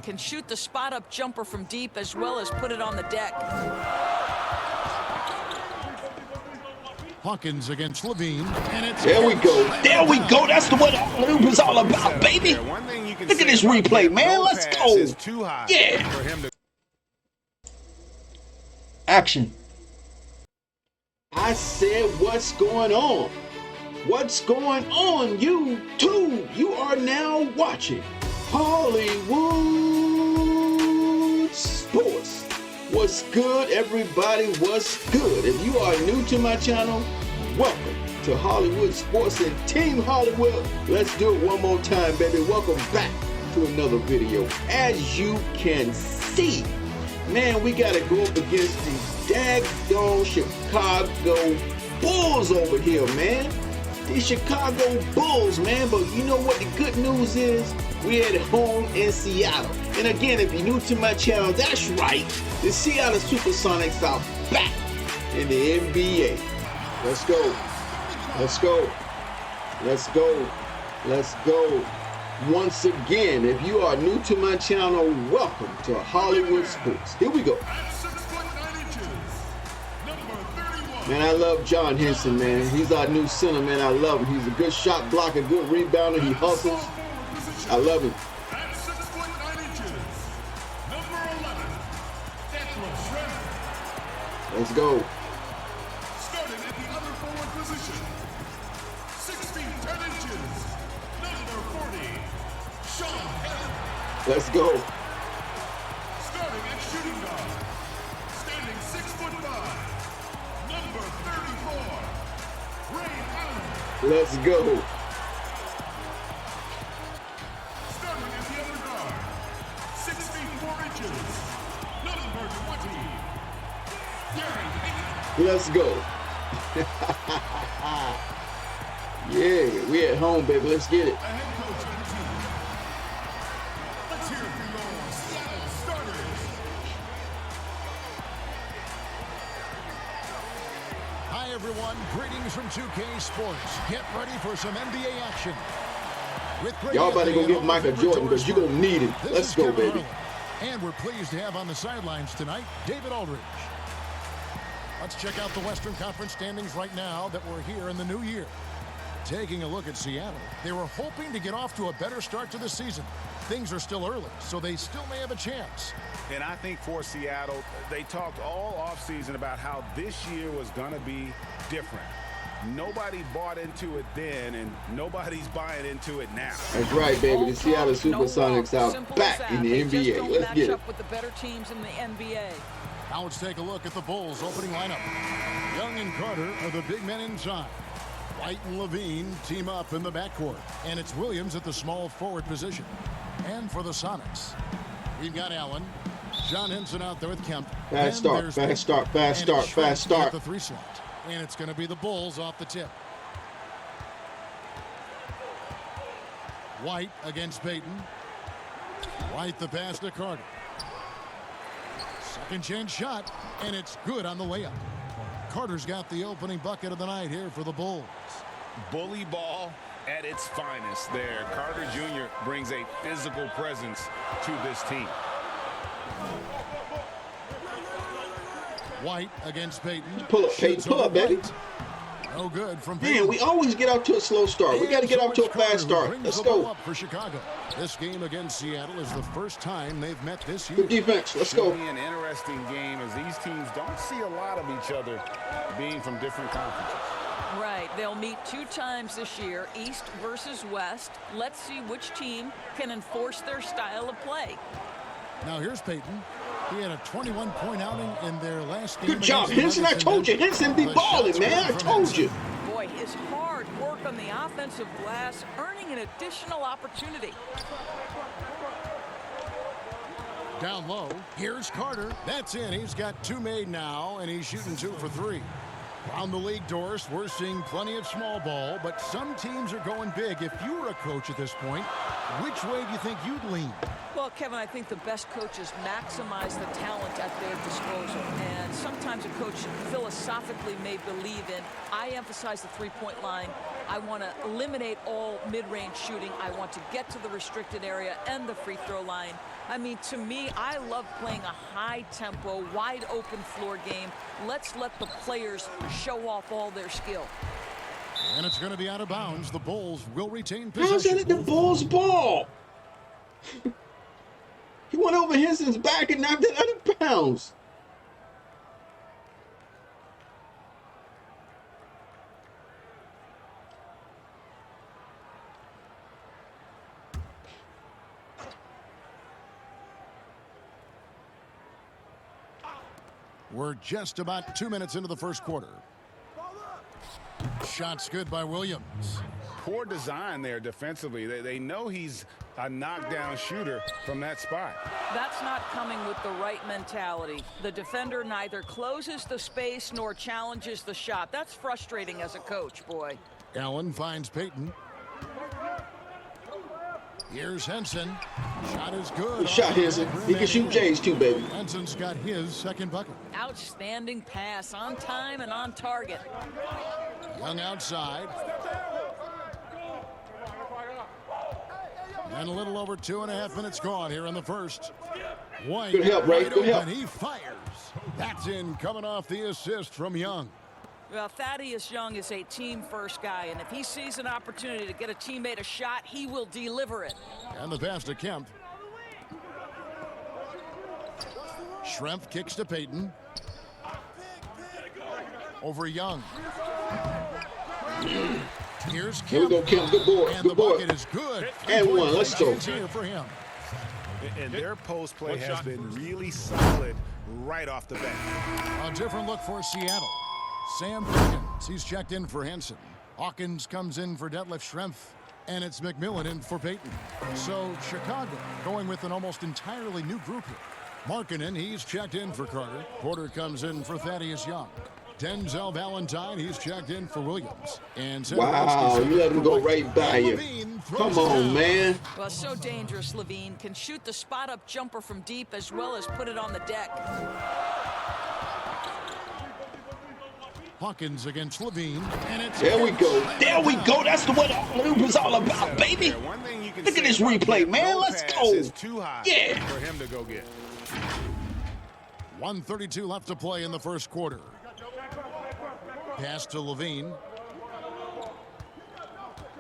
can shoot the spot-up jumper from deep as well as put it on the deck. Hawkins against LaVine, and it's there we go. There we go. That's what all is all about, baby. Look at this replay, man. Let's go. Yeah. Action. I said, what's going on? What's going on, YouTube? You are now watching Hollywood Sports. What's good, everybody? What's good? If you are new to my channel, welcome to Hollywood Sports and Team Hollywood. Let's do it one more time, baby. Welcome back to another video. As you can see, man, we got to go up against the daggone Chicago Bulls over here, man. These Chicago Bulls, man. But you know what the good news is? We're at home in Seattle. And again, if you're new to my channel, that's right. The Seattle Supersonics are back in the NBA. Let's go. Let's go. Let's go. Let's go. Once again, if you are new to my channel, welcome to Hollywood Sports. Here we go. Man, I love John Henson, man. He's our new center, man. I love him. He's a good shot blocker, good rebounder. He hustles. I love him. Let's go. Starting at the other forward position, 6 feet 10 inches, number 40, Sean Henry. Let's go. Starting at shooting guard, standing 6'5", number 34, Ray Allen. Let's go. Starting at the other guard, 6 feet 4 inches, number 20, Gary Payton. Let's go. Yeah, we at home, baby. Let's get it. The head coach of the team. Let's hear it for your Seattle starters. Hi, everyone. Greetings from 2K Sports. Get ready for some NBA action. Y'all about to go get Michael Jordan because you're going to need it. Let's go, baby. And we're pleased to have on the sidelines tonight, David Aldridge. Let's check out the Western Conference standings right now that we're here in the new year. Taking a look at Seattle, they were hoping to get off to a better start to the season. Things are still early, so they still may have a chance. And I think for Seattle, they talked all offseason about how this year was going to be different. Nobody bought into it then, and nobody's buying into it now. That's right, baby. The Seattle Supersonics are back in the NBA. Let's get it. With the better teams in the NBA. Now let's take a look at the Bulls' opening lineup. Young and Carter are the big men inside. White and LaVine team up in the backcourt. And it's Williams at the small forward position. And for the Sonics, we've got Allen. John Henson out there with Kemp. Fast start, fast start, fast start, fast start. At the 3 slot. And it's going to be the Bulls off the tip. White against Payton. White the pass to Carter. Second chance shot, and it's good on the layup. Carter's got the opening bucket of the night here for the Bulls. Bully ball at its finest there. Carter Jr. brings a physical presence to this team. White against Payton. Pull up, Payton. Pull up, baby. No good from Payton. Man, we always get out to a slow start. We got to get out to a fast start. Let's go. Up for Chicago. This game against Seattle is the first time they've met this year. Good defense. Let's go. It'll be an interesting game as these teams don't see a lot of each other being from different conferences. Right, they'll meet 2 times this year, East versus West. Let's see which team can enforce their style of play. Now here's Payton. He had a 21-point outing in their last game. Good job, Henson. I told you. Henson be balling, man. I told you. Boy, his hard work on the offensive glass, earning an additional opportunity. Down low, here's Carter. That's in. He's got 2 made now, and he's shooting 2 for 3. Around the league, Doris, we're seeing plenty of small ball, but some teams are going big. If you were a coach at this point, which way do you think you'd lean? Well, Kevin, I think the best coaches maximize the talent at their disposal. And sometimes a coach philosophically may believe in, I emphasize the three-point line. I want to eliminate all mid-range shooting. I want to get to the restricted area and the free throw line. I mean, to me, I love playing a high-tempo, wide-open floor game. Let's let the players show off all their skill. And it's going to be out of bounds. The Bulls will retain How's possession. that the Bulls' ball? He went over Henson's back and knocked it out of bounds. We're just about 2 minutes into the first quarter. Shots good by Williams. Poor design there defensively. They know he's a knockdown shooter from that spot. That's not coming with the right mentality. The defender neither closes the space nor challenges the shot. That's frustrating as a coach, boy. Allen finds Payton. Here's Henson. Shot is good. Good shot, Henson. He can shoot J's too, baby. Henson's got his second bucket. Outstanding pass, on time and on target. Young outside. And a little over 2.5 minutes gone here in the first. White, Good help, Ray. wide Good help. open. He fires. That's in, coming off the assist from Young. Well, Thaddeus Young is a team-first guy, and if he sees an opportunity to get a teammate a shot, he will deliver it. And the pass to Kemp. Schrempf kicks to Payton. Over Young. Here's Kemp. Here we go, Kemp. Good boy. And Good the boy. bucket is good. And one. Let's go. Here for him. And their post play has been really solid right off the bat. A different look for Seattle. Sam Perkins, he's checked in for Henson. Hawkins comes in for Detlef Schrempf. And it's McMillan in for Payton. So Chicago going with an almost entirely new group here. Markkanen, he's checked in for Carter. Porter comes in for Thaddeus Young. Denzel Valentine, he's checked in for Williams. And Wow, you let him go right by you. Come on, man. Well, it's so dangerous, LaVine. Can shoot the spot-up jumper from deep as well as put it on the deck. Hawkins against LaVine. And it's There we go. There we go. That's what all hoop is all about, baby. One thing you can Look at say this about replay, Kemp, man. no Let's pass go. is too high Yeah. for him to go get. 1:32 left to play in the first quarter. Pass to LaVine.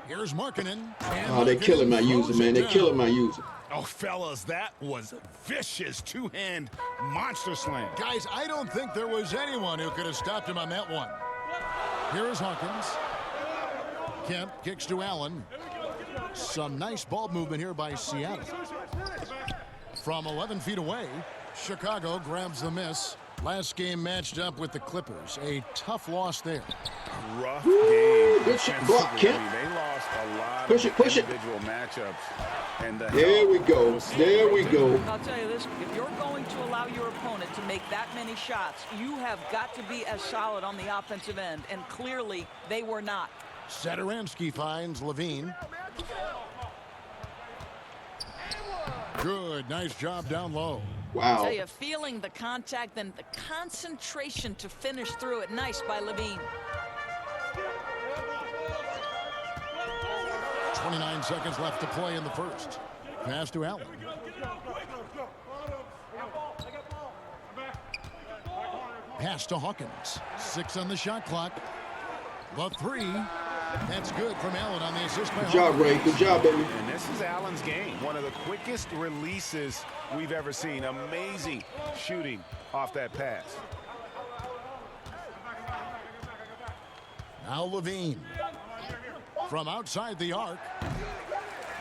Here's Markkanen. Oh, they're killing my user, man. They're killing my user. Oh, fellas, that was vicious two-hand monster slam. Guys, I don't think there was anyone who could have stopped him on that one. Here is Hawkins. Kemp kicks to Allen. Some nice ball movement here by Seattle. From 11 feet away, Chicago grabs the miss. Last game matched up with the Clippers. A tough loss there. Rough game. Good shot. Block, Kemp. They lost a lot Push of it, push it. individual matchups. And There we go. There we go. I'll tell you this, if you're going to allow your opponent to make that many shots, you have got to be as solid on the offensive end, and clearly they were not. Satoransky finds LaVine. Good, nice job down low. I'll Wow. tell you, feeling the contact and the concentration to finish through it. Nice by LaVine. 29 seconds left to play in the first. Pass to Allen. Pass to Hawkins. 6 on the shot clock. The three. That's good from Allen on the assist by Good job, Hawkins. Ray. Good job, baby. And this is Allen's game. One of the quickest releases we've ever seen. Amazing shooting off that pass. Now LaVine. From outside the arc.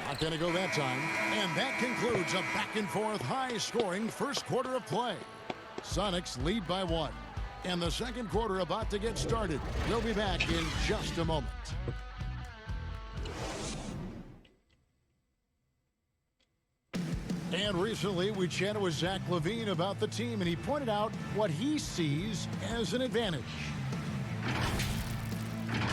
Not going to go that time. And that concludes a back-and-forth, high-scoring first quarter of play. Sonics lead by 1. And the second quarter about to get started. We'll be back in just a moment. And recently, we chatted with Zach LaVine about the team, and he pointed out what he sees as an advantage.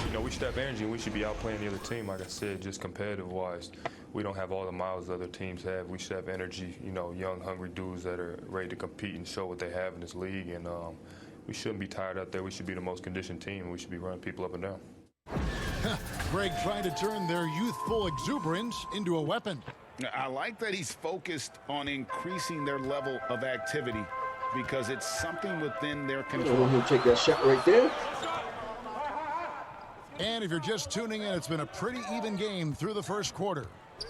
You know, we should have energy and we should be outplaying the other team, like I said, just competitive-wise. We don't have all the miles other teams have. We should have energy, you know, young, hungry dudes that are ready to compete and show what they have in this league. And we shouldn't be tired out there. We should be the most conditioned team, and we should be running people up and down. Greg trying to turn their youthful exuberance into a weapon. I like that he's focused on increasing their level of activity because it's something within their control. He'll take that shot right there. And if you're just tuning in, it's been a pretty even game through the first quarter.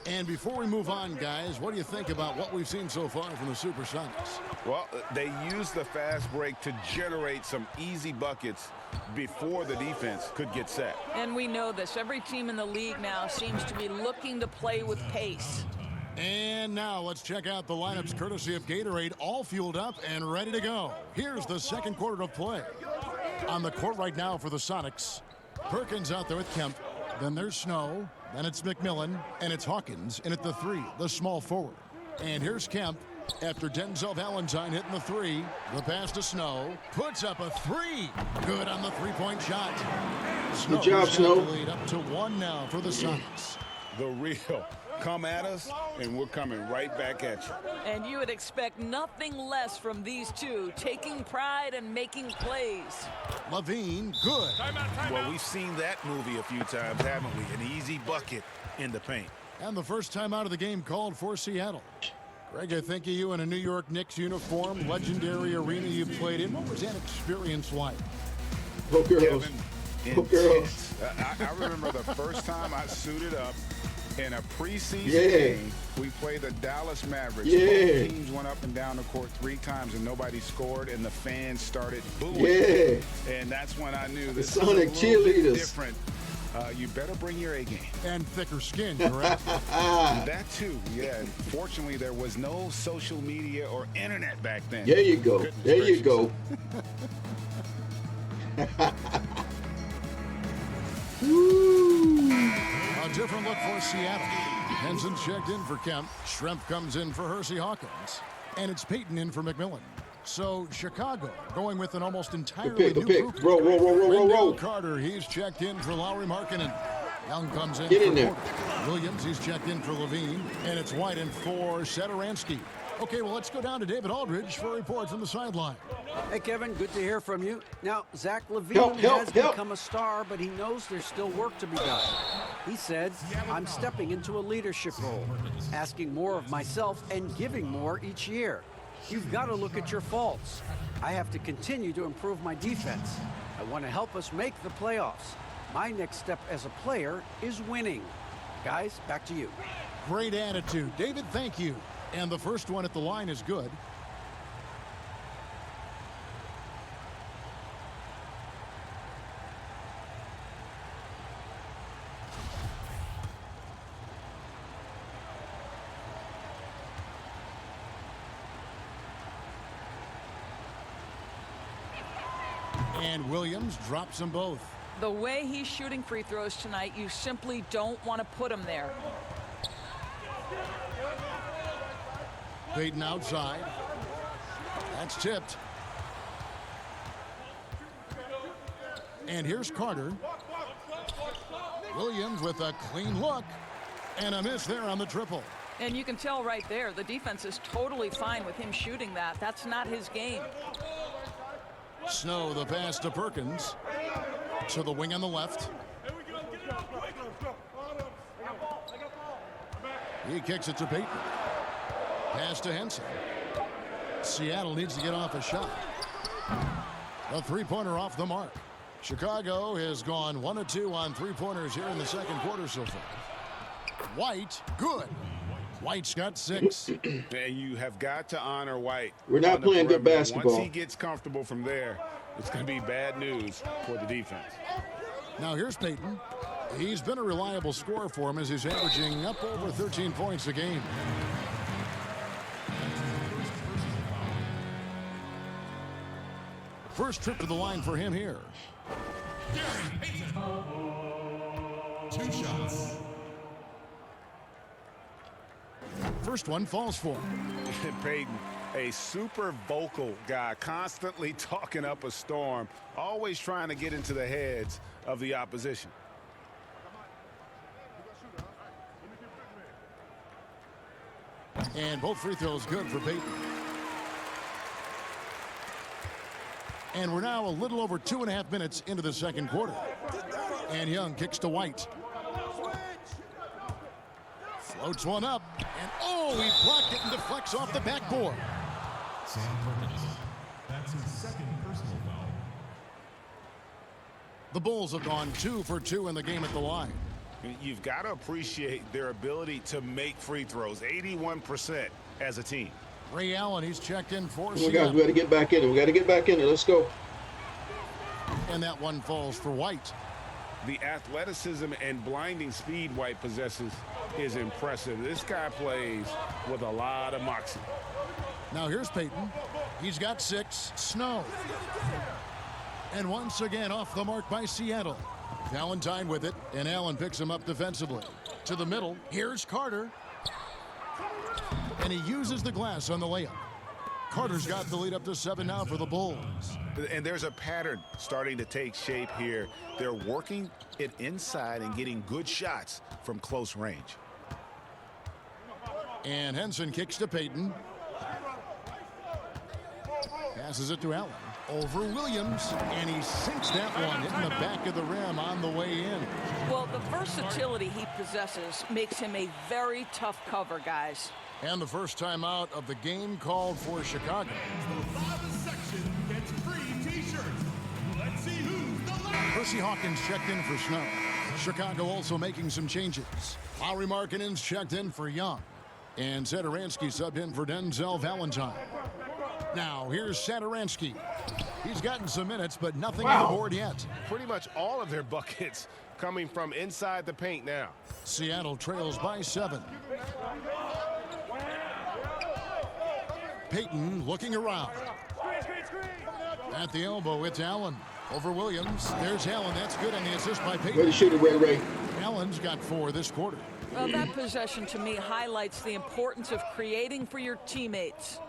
And before we move on, guys, what do you think about what we've seen so far from the Supersonics? Well, they used the fast break to generate some easy buckets before the defense could get set. And we know this. Every team in the league now seems to be looking to play with pace. And now let's check out the lineups courtesy of Gatorade, all fueled up and ready to go. Here's the second quarter of play. On the court right now for the Sonics, Perkins out there with Kemp. Then there's Snow. Then it's McMillan. And it's Hawkins in at the 3, the small forward. And here's Kemp. After Denzel Valentine hitting the 3, the pass to Snow. Puts up a 3. Good on the three-point shot. Good job, Snow. Lead up to 1 now for the Sonics. The real come at us, and we're coming right back at you. And you would expect nothing less from these two, taking pride and making plays. LaVine, good. Well, we've seen that movie a few times, haven't we? An easy bucket in the paint. And the first time out of the game called for Seattle. Greg, I think of you in a New York Knicks uniform, legendary arena you played in. What was that experience like? Go girls. Go girls. I remember the first time I suited up in a preseason game. We played the Dallas Mavericks. Both teams went up and down the court 3 times and nobody scored, and the fans started booing. And that's when I knew this Sonic is a little bit cheerleaders. different. You better bring your A game. And thicker skin, correct? That too, yeah. Fortunately, there was no social media or internet back then. There you go. Goodness There gracious. you go. A different look for Seattle. Henson's checked in for Kemp. Schrempf comes in for Hersey Hawkins. And it's Peyton in for McMillan. So Chicago going with an almost entirely new group. Roll. Wendell Carter, he's checked in for Lowry Markkinen. Young comes in Get for in there. Porter. Williams, he's checked in for LaVine. And it's White in for Satoransky. Okay, well, let's go down to David Aldridge for a report from the sideline. Hey, Kevin, good to hear from you. Now, Zach LaVine has become a star, but he knows there's still work to be done. He said, I'm stepping into a leadership role, asking more of myself and giving more each year. You've got to look at your faults. I have to continue to improve my defense. I want to help us make the playoffs. My next step as a player is winning. Guys, back to you. Great attitude. David, thank you. And the first one at the line is good. And Williams drops them both. The way he's shooting free throws tonight, you simply don't want to put him there. Peyton outside. That's tipped. And here's Carter. Williams with a clean look. And a miss there on the triple. And you can tell right there, the defense is totally fine with him shooting that. That's not his game. Snow, the pass to Perkins. To the wing on the left. He kicks it to Peyton. Pass to Henson. Seattle needs to get off a shot. A three-pointer off the mark. Chicago has gone 1 of 2 on three-pointers here in the second quarter so far. White, good. White's got 6. And you have got to honor White. We're not playing good basketball. Once he gets comfortable from there, it's going to be bad news for the defense. Now here's Peyton. He's been a reliable scorer for him as he's averaging up over 13 points a game. First trip to the line for him here. 2 shots. First one falls for him. Peyton, a super vocal guy, constantly talking up a storm, always trying to get into the heads of the opposition. And both free throws good for Payton. And we're now a little over 2.5 minutes into the second quarter. And Young kicks to White. Floats one up. And oh, he blocked it and deflects off the backboard. That's his second personal foul. The Bulls have gone 2 for 2 in the game at the line. You've got to appreciate their ability to make free throws. 81% as a team. Ray Allen, he's checked in for Come on, guys, we got to get back in it. We got to get back in it. Let's go. And that one falls for White. The athleticism and blinding speed White possesses is impressive. This guy plays with a lot of moxie. Now here's Payton. He's got 6. Snow. And once again off the mark by Seattle. Valentine with it, and Allen picks him up defensively. To the middle, here's Carter. And he uses the glass on the layup. Carter's got the lead up to 7 now for the Bulls. And there's a pattern starting to take shape here. They're working it inside and getting good shots from close range. And Henson kicks to Payton. Passes it to Allen. Over Williams, and he sinks that one, hitting the back of the rim on the way in. Well, the versatility he possesses makes him a very tough cover, guys. And the first time out of the game called for Chicago. The loudest section gets free T-shirts. Let's see who's the loudest. Percy Hawkins checked in for Snow. Chicago also making some changes. Lauri Markkanen's checked in for Young. And Satoransky subbed in for Denzel Valentine. Now, here's Satoransky. He's gotten some minutes, but nothing on the board yet. Pretty much all of their buckets coming from inside the paint now. Seattle trails by 7. Payton looking around. At the elbow, it's Allen. Over Williams. There's Allen. That's good on the assist by Payton. Way to shoot it, Ray. Allen's got 4 this quarter. Well, that possession to me highlights the importance of creating for your teammates.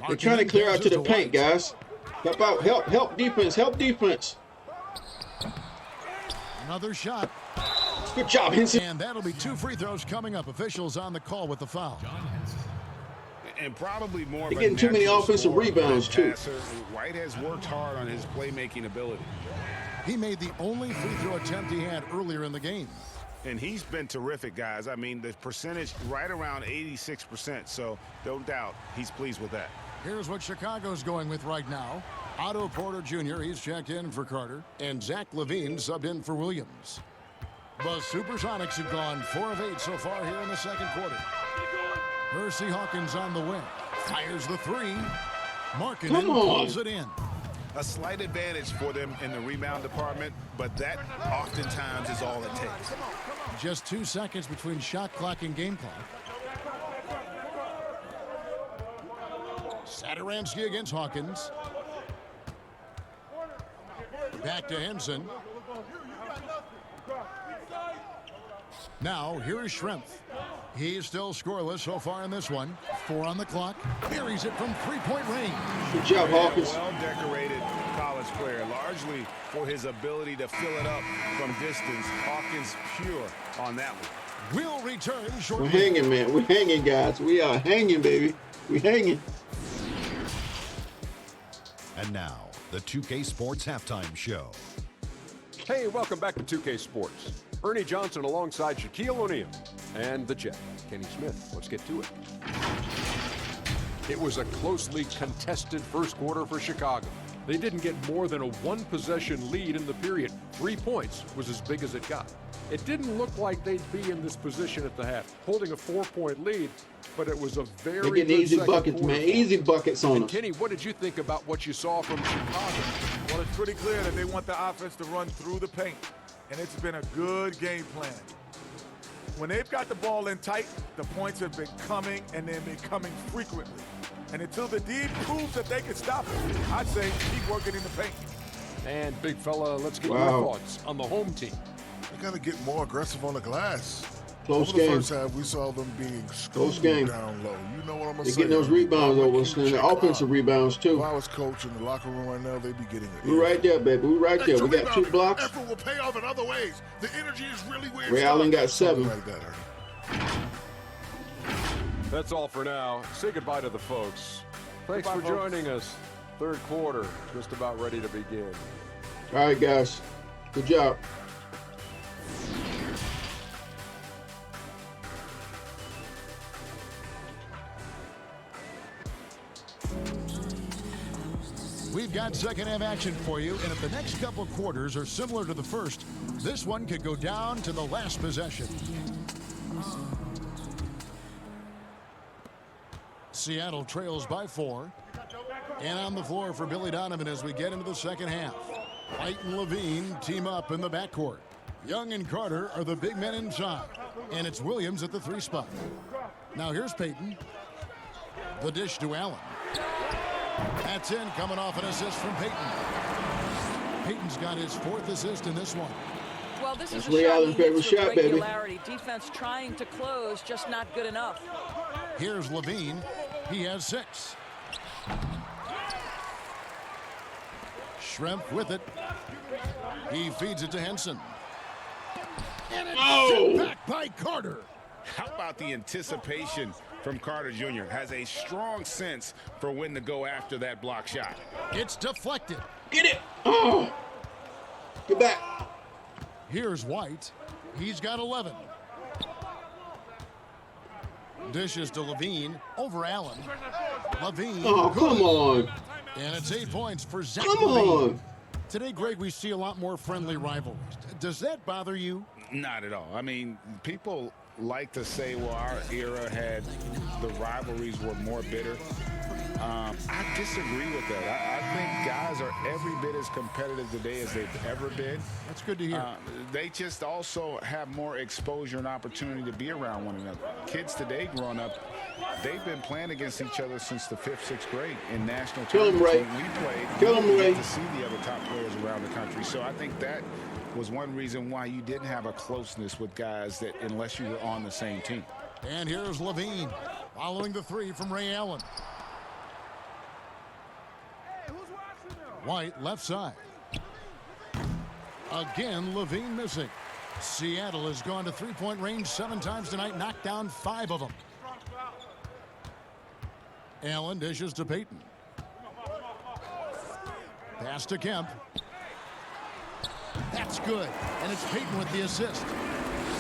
They're trying to clear out to the paint, guys. Help out. Help defense. Help defense. Another shot. Good job, Henson. And that'll be 2 free throws coming up. Officials on the call with the foul. And probably more They're getting too many offensive rebounds, too. White has worked hard on his playmaking ability. He made the only free throw attempt he had earlier in the game. And he's been terrific, guys. I mean, the percentage right around 86%, so no doubt he's pleased with that. Here's what Chicago's going with right now. Otto Porter Jr., he's checked in for Carter, and Zach LaVine subbed in for Williams. The Supersonics have gone 4 of 8 so far here in the second quarter. Percy Hawkins on the wing. Fires the 3. Markkanen pulls it in. A slight advantage for them in the rebound department, but that oftentimes is all it takes. Just 2 seconds between shot clock and game clock. Satoransky against Hawkins. Back to Henson. Now, here is Schrempf. He's still scoreless so far in this one. 4 on the clock. Buries it from 3-point range. Good job, Hawkins. Well-decorated college player, largely for his ability to fill it up from distance. Hawkins pure on that one. We'll return shortly. We're hanging, man. We're hanging, guys. We are hanging, baby. We're hanging. And now, the 2K Sports Halftime Show. Hey, welcome back to 2K Sports. Ernie Johnson alongside Shaquille O'Neal and the Jet, Kenny Smith. Let's get to it. It was a closely contested first quarter for Chicago. They didn't get more than a 1-possession lead in the period. 3 points was as big as it got. It didn't look like they'd be in this position at the half, holding a 4-point lead, but it was a very They're getting easy buckets, man. Easy buckets on us. Kenny, what did you think about what you saw from Chicago? Well, it's pretty clear that they want the offense to run through the paint, and it's been a good game plan. When they've got the ball in tight, the points have been coming, and they've been coming frequently. And until the D proves that they can stop it, I'd say keep working in the paint. And, big fella, let's get your thoughts on the home team. They got to get more aggressive on the glass. Close Over the game. first half, we saw them being Close schooled game. down low. You know what I'm going to They're say. getting those rebounds over us, and the offensive rebounds, If too. I was coach in the locker room right now, they'd be getting it. We're right there, baby. We're right there. We got 2 blocks. Effort will pay off in other ways. The energy is really weird. Ray Allen got 7. Like that, Ernie. That's all for now. Say goodbye to the folks. Thanks for joining us. Third quarter, just about ready to begin. All right, guys. Good job. We've got second half action for you, and if the next couple quarters are similar to the first, this one could go down to the last possession. Seattle trails by 4. And on the floor for Billy Donovan as we get into the second half. White and LaVine team up in the backcourt. Young and Carter are the big men inside. And it's Williams at the 3 spot. Now here's Payton. The dish to Allen. That's in, coming off an assist from Payton. Payton's got his 4th assist in this one. Well, this is Ray Allen's favorite shot, baby. Defense trying to close, just not good enough. Here's LaVine. He has 6. Schrempf with it. He feeds it to Henson. And it's sent back by Carter. How about the anticipation from Carter Jr.? Has a strong sense for when to go after that block shot. It's deflected. Get it. Oh. Get back. Here's White. He's got 11. Dishes to LaVine over Allen. LaVine. Oh, come on. And it's 8 points for Zach Come LaVine. on. Today, Greg, we see a lot more friendly rivalries. Does that bother you? Not at all. I mean, people like to say, well, our era had the rivalries were more bitter. I disagree with that. I think guys are every bit as competitive today as they've ever been. That's good to hear. They just also have more exposure and opportunity to be around one another. Kids today growing up, they've been playing against each other since the 5th, 6th grade in national tournaments. Kill him, Ray. When we played, Kill him, we Ray. get to see the other top players around the country. So I think that was one reason why you didn't have a closeness with guys that unless you were on the same team. And here's LaVine following the 3 from Ray Allen. White left side. Again, LaVine missing. Seattle has gone to 3-point range 7 times tonight, knocked down 5 of them. Allen dishes to Payton. Pass to Kemp. That's good. And it's Payton with the assist.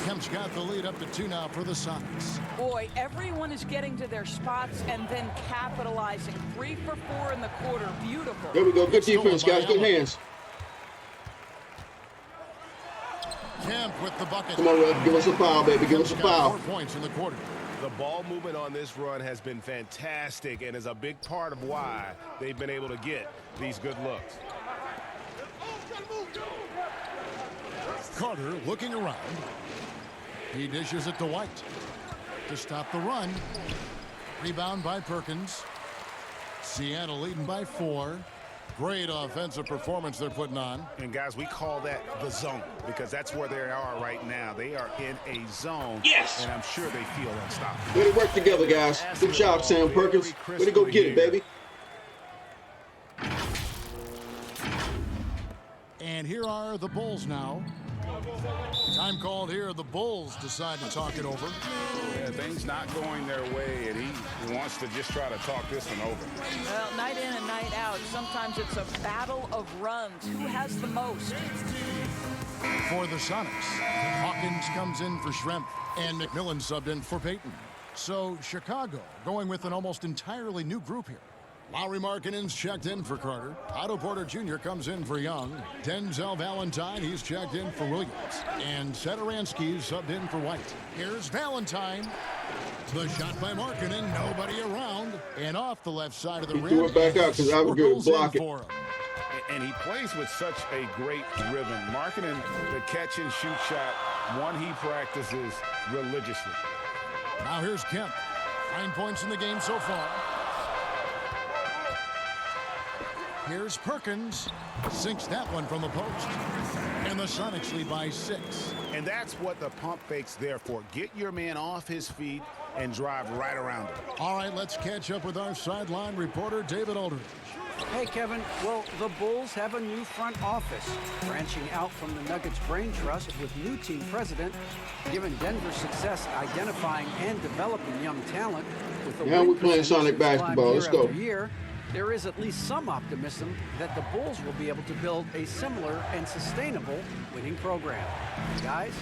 Kemp's got the lead up to 2 now for the Sonics. Boy, everyone is getting to their spots and then capitalizing. 3 for 4 in the quarter. Beautiful. There we go. Good defense, guys. Good hands. Kemp with the bucket. Come on, Red. Give us a foul, baby. Give us a foul. 4 points in the quarter. The ball movement on this run has been fantastic and is a big part of why they've been able to get these good looks. Carter looking around. He dishes it to White to stop the run. Rebound by Perkins. Seattle leading by 4. Great offensive performance they're putting on. And guys, we call that the zone because that's where they are right now. They are in a zone. Yes. And I'm sure they feel unstoppable. Way to work together, guys. Good job, Sam Perkins. Way to go get it, baby. And here are the Bulls now. Time called here. The Bulls decide to talk it over. Yeah, things not going their way, and he wants to just try to talk this one over. Well, night in and night out. Sometimes it's a battle of runs. Who has the most? For the Sonics, Hawkins comes in for Schrempf, and McMillan subbed in for Payton. So Chicago going with an almost entirely new group here. Lowry Markkinen's checked in for Carter. Otto Porter Jr. comes in for Young. Denzel Valentine, he's checked in for Williams. And Satoransky's subbed in for White. Here's Valentine. The shot by Markkinen, nobody around. And off the left side of the rim. He threw it back out because I was going to block it. And he plays with such a great rhythm. Markkinen, the catch and shoot shot, one he practices religiously. Now here's Kemp. 9 points in the game so far. Here's Perkins. Sinks that one from the post. And the Sonics lead by 6. And that's what the pump fake's there for. Get your man off his feet and drive right around him. All right, let's catch up with our sideline reporter, David Aldridge. Hey, Kevin. Well, the Bulls have a new front office, branching out from the Nuggets brain trust with new team president. Given Denver's success identifying and developing young talent, with the now we're playing Sonic basketball. Let's go. Year, there is at least some optimism that the Bulls will be able to build a similar and sustainable winning program. Guys?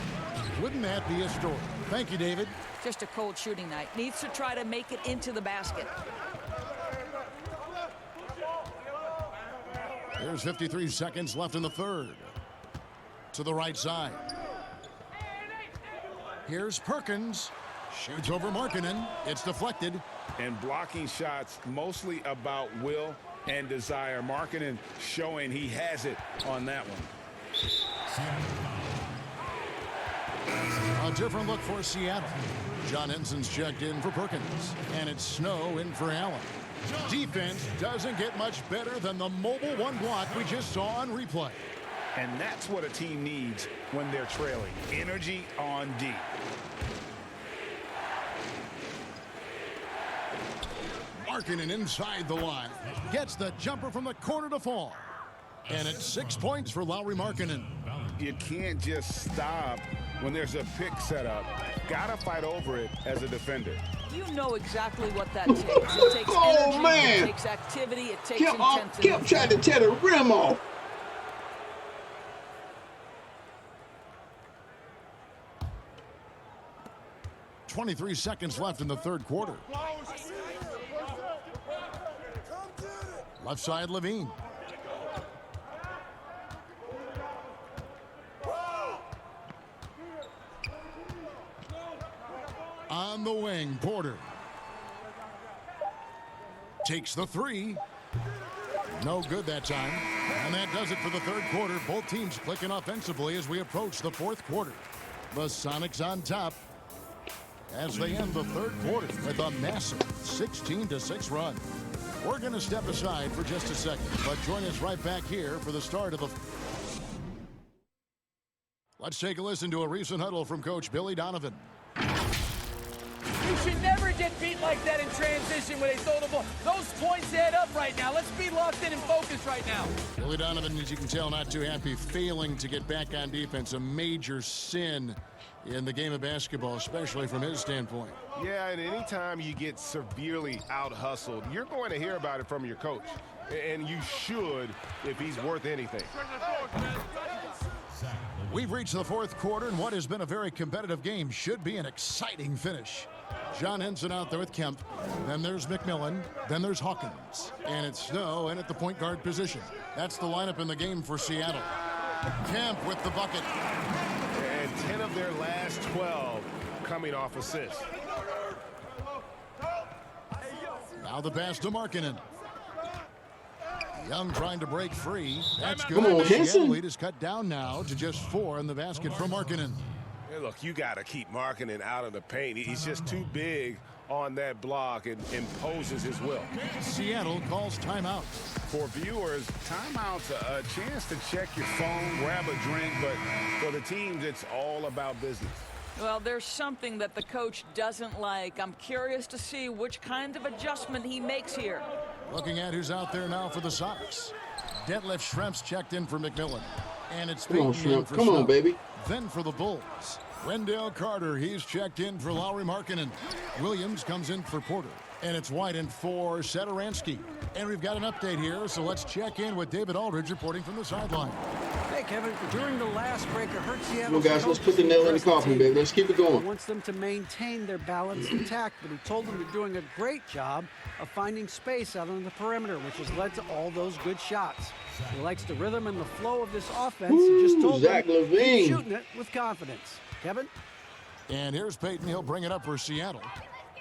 Wouldn't that be a story? Thank you, David. Just a cold shooting night. Needs to try to make it into the basket. There's 53 seconds left in the third. To the right side. Here's Perkins. Shoots over Markkanen. It's deflected. And blocking shots mostly about will and desire. Markkanen showing he has it on that one. A different look for Seattle. John Henson's checked in for Perkins. And it's Snow in for Allen. Defense doesn't get much better than the mobile one block we just saw on replay. And that's what a team needs when they're trailing. Energy on D. Markkanen inside the line. Gets the jumper from the corner to fall. And it's 6 points for Lauri Markkanen. You can't just stop when there's a pick set up. Gotta fight over it as a defender. You know exactly what that takes. It takes energy, man. It takes activity, it takes intensity. Kemp tried to tear the rim off. .23 seconds left in the third quarter. Left side, LaVine. On the wing, Porter. Takes the three. No good that time. And that does it for the third quarter. Both teams clicking offensively as we approach the fourth quarter. The Sonics on top as they end the third quarter with a massive 16-6 run. We're going to step aside for just a second, but join us right back here for the start of the... Let's take a listen to a recent huddle from Coach Billy Donovan. You should never get beat like that in transition when they throw the ball. Those points add up right now. Let's be locked in and focused right now. Billy Donovan, as you can tell, not too happy, failing to get back on defense. A major sin in the game of basketball, especially from his standpoint. Yeah, and anytime you get severely out-hustled, you're going to hear about it from your coach. And you should if he's worth anything. We've reached the fourth quarter, and what has been a very competitive game should be an exciting finish. John Henson out there with Kemp. Then there's McMillan. Then there's Hawkins. And it's Snow in at the point guard position. That's the lineup in the game for Seattle. Kemp with the bucket. And 10 of their last 12 coming off assists. Now the pass to Markkanen. Young trying to break free. That's good. Come on, Seattle Henson. lead is cut down now to just 4 in the basket for Markkanen. Hey, look, you got to keep Markkanen out of the paint. He's just too big on that block and imposes his will. Seattle calls timeout. For viewers, timeout's a chance to check your phone, grab a drink, but for the teams, it's all about business. Well, there's something that the coach doesn't like. I'm curious to see which kind of adjustment he makes here. Looking at who's out there now for the Sox. Detlef Schrempf's checked in for McMillan. And it's Come on, Peyton in Schrempf. for Come Snow. on, baby. Then for the Bulls, Wendell Carter, he's checked in for Lauri Markkanen. Williams comes in for Porter. And it's White in for Satoransky. And we've got an update here, so let's check in with David Aldridge reporting from the sideline. Hey, Kevin, during the last break, it hurt Seattle. Come on, guys, let's put the nail in the coffin, baby. Let's keep it going. He wants them to maintain their balance intact, but he told them they're doing a great job of finding space out on the perimeter, which has led to all those good shots. He likes the rhythm and the flow of this offense. He just told Zach them LaVine. keep shooting it with confidence. Kevin? And here's Peyton. He'll bring it up for Seattle.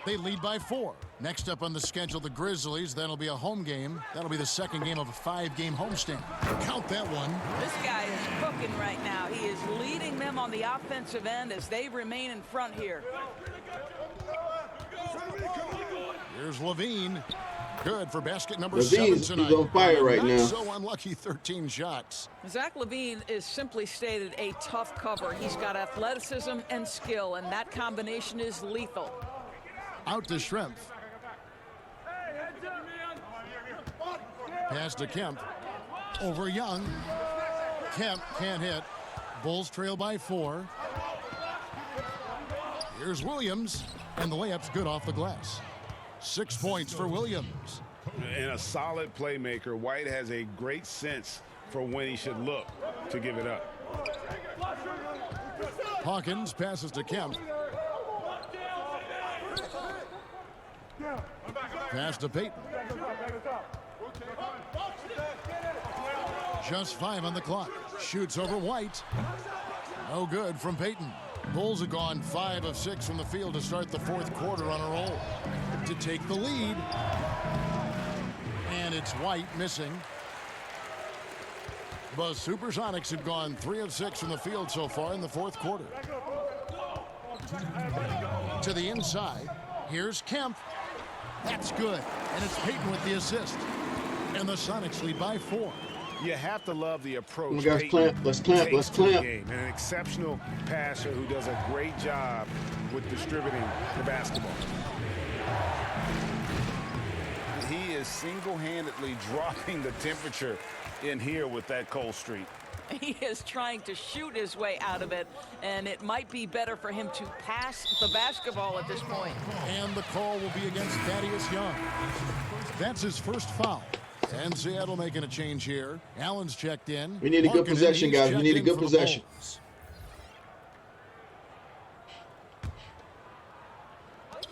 They lead by 4. Next up on the schedule, the Grizzlies. That'll be a home game. That'll be the second game of a 5-game homestand. Count that one. This guy is cooking right now. He is leading them on the offensive end as they remain in front here. Here's LaVine. Good for basket number LaVine's 7 tonight. on fire right Not now. so unlucky, 13 shots. Zach LaVine is simply stated a tough cover. He's got athleticism and skill, and that combination is lethal. Out to Schrempf. Pass to Kemp. Over Young. Kemp can't hit. Bulls trail by 4. Here's Williams, and the layup's good off the glass. 6 points for Williams. And a solid playmaker, White has a great sense for when he should look to give it up. Hawkins passes to Kemp. Pass to Payton. Just 5 on the clock. Shoots over White. No good from Payton. Bulls have gone 5 of 6 from the field to start the 4th quarter on a roll. To take the lead. And it's White missing. The Supersonics have gone 3 of 6 from the field so far in the 4th quarter. To the inside. Here's Kemp. That's good. And it's Payton with the assist. And the Sonics lead by 4. You have to love the approach. Come on, guys, clamp. Let's clamp. Let's clamp. And an exceptional passer who does a great job with distributing the basketball. He is single-handedly dropping the temperature in here with that cold streak. He is trying to shoot his way out of it, and it might be better for him to pass the basketball at this point. And the call will be against Thaddeus Young. That's his first foul. And Seattle making a change here. Allen's checked in. We need a good possession, guys. We need a good possession.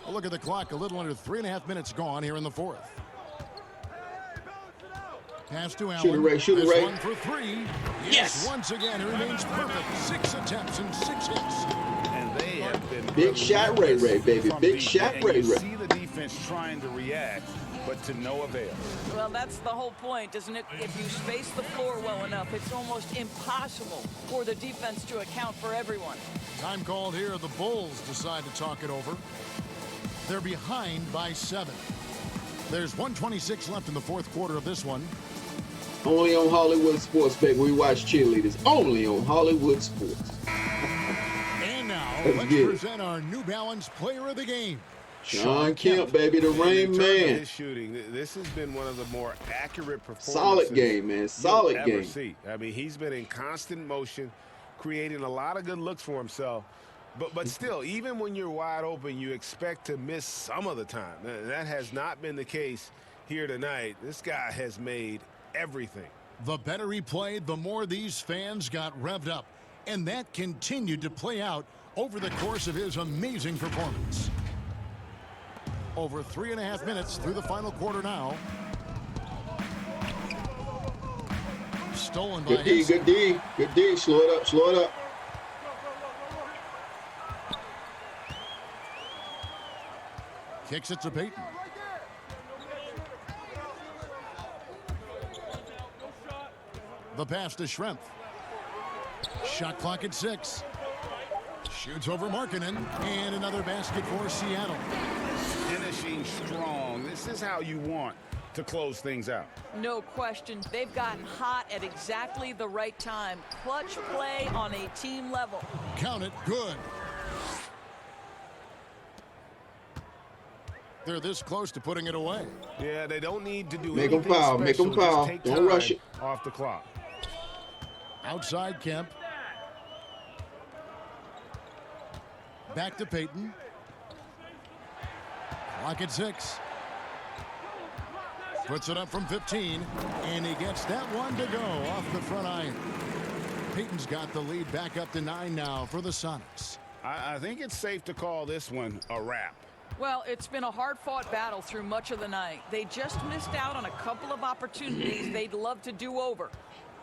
A look at the clock. A little under 3.5 minutes gone here in the 4th. Pass to Allen. Shoot it, Ray. Shoot it, Ray. One for 3. Yes. Once again, it remains perfect. 6 attempts and 6 hits. And they have been big shot, Ray, baby. Big shot, Ray. You see the defense trying to react, but to no avail. Well, that's the whole point, isn't it? If you space the floor well enough, it's almost impossible for the defense to account for everyone. Time called here. The Bulls decide to talk it over. They're behind by 7. There's 1:26 left in the 4th quarter of this one. Only on Hollywood Sports, baby. We watch cheerleaders. Only on Hollywood Sports. And now, let's present our New Balance Player of the Game. Sean Kemp, baby, the Rain Man. His shooting, this has been one of the more accurate performances. Solid game, man. Solid game. See. I mean, he's been in constant motion, creating a lot of good looks for himself. But still, even when you're wide open, you expect to miss some of the time. That has not been the case here tonight. This guy has made everything. The better he played, the more these fans got revved up. And that continued to play out over the course of his amazing performance. Over 3.5 minutes through the final quarter now. Stolen by Good D, good D, good D. Slow it up, slow it up. Kicks it to Payton. The pass to Schrempf. Shot clock at 6. Shoots over Markkanen. And another basket for Seattle. Finishing strong. This is how you want to close things out. No question. They've gotten hot at exactly the right time. Clutch play on a team level. Count it. Good. They're this close to putting it away. Yeah, they don't need to do Make anything them foul. special. Make them foul. Just take Don't rush it. off the clock. Outside Kemp. Back to Payton. Clock at 6. Puts it up from 15. And he gets that one to go off the front iron. Payton's got the lead back up to 9 now for the Sonics. I think it's safe to call this one a wrap. Well, it's been a hard-fought battle through much of the night. They just missed out on a couple of opportunities they'd love to do over.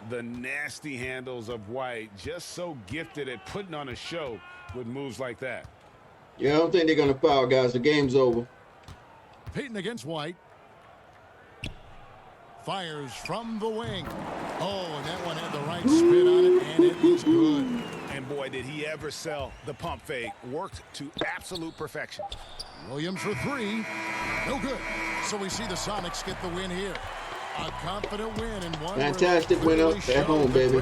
The nasty handles of White, just so gifted at putting on a show with moves like that. Yeah, I don't think they're going to foul, guys. The game's over. Payton against White. Fires from the wing. Oh, and that one had the right spin on it, and it was good. And boy, did he ever sell the pump fake. Worked to absolute perfection. Williams for 3. No good. So we see the Sonics get the win here. A confident win and one fantastic win up at home, baby.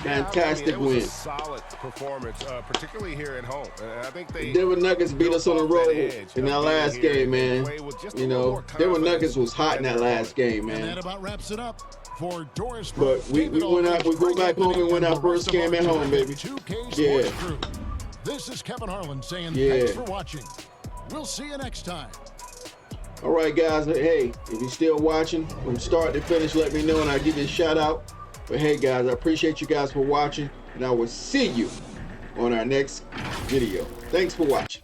Fantastic it was win. A solid performance, particularly here at home. I think the Denver Nuggets beat us on the road in that last game, man. You know, Denver Nuggets was hot in that last game, man. And that about wraps it up for Doris. But we went out. We go back home and win our first game at home, baby. Yeah. This is Kevin Harlan saying thanks for watching. We'll see you next time. All right, guys. Hey, if you're still watching from start to finish, let me know and I'll give you a shout out. But hey, guys, I appreciate you guys for watching, and I will see you on our next video. Thanks for watching.